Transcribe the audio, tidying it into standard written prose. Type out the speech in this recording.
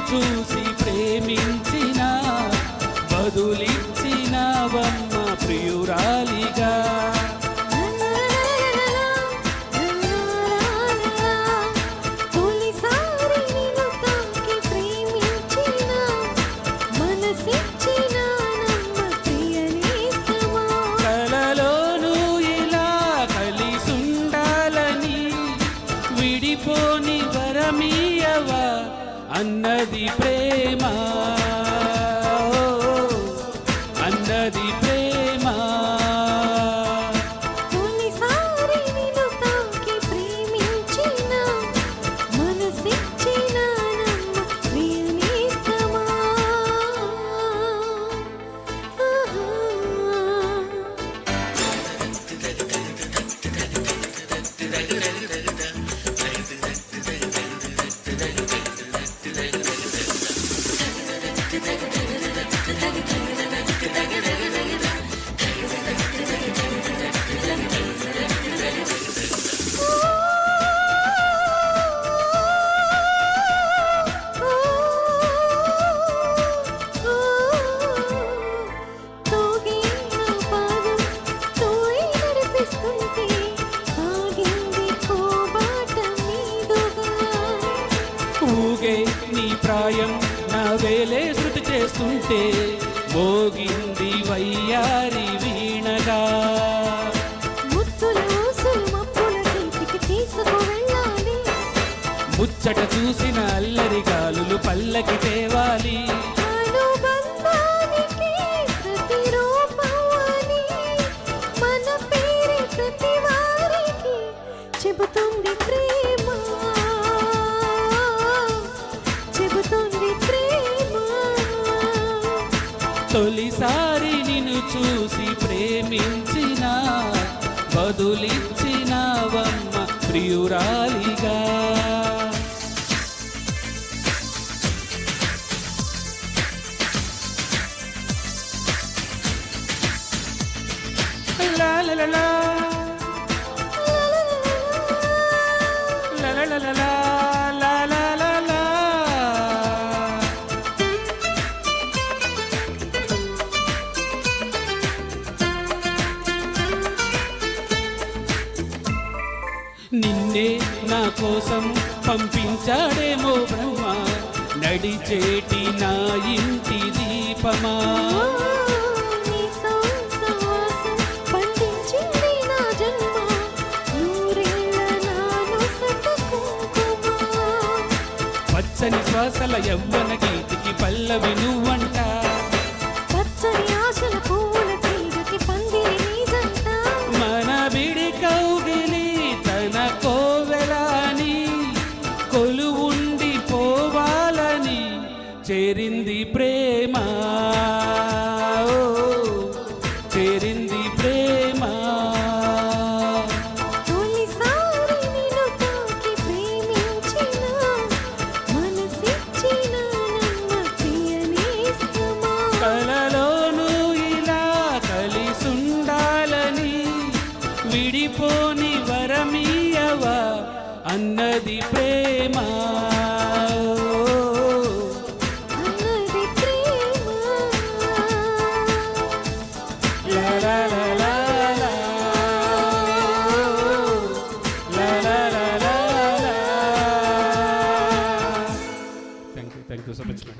చూసి ప్రేమించిన బదులిచ్చినవమ్మ ప్రియురాలిగా. కలలోను ఇలా కలిసుండాలని విడిపోని వరమీయవా అన్నది ప్రేమ, అన్నది ప్రేమ. తొలిసారి నిన్ను తాకి ప్రేమించిన మనసిచ్చిన నమ్మ ప్రియనేస్తమా. ఊగే నీ ప్రాయం నా వేలే శృతి చేస్తుంటే మోగింది వయ్యారి వీణగా. ముచ్చట చూసిన అల్లరి గాలులు పల్లకి తేవాలి. చెబుతుంది ప్రేమ, చెబుతుంది ప్రేమ. తొలిసారి నిన్ను చూసి ప్రేమించిన బదులిచ్చినవమ్మ ప్రియురాలిగా. లా లా లా లా లా లా లా లా లా లా లా లా. నిన్నే నా కోసం పంపించాడేమో బ్రహ్మ, నడిచేటి నా ఇంటి దీపమా. పచ్చని శ్వాసల యవ్వన గీతికి పల్లవి నువ్వంట.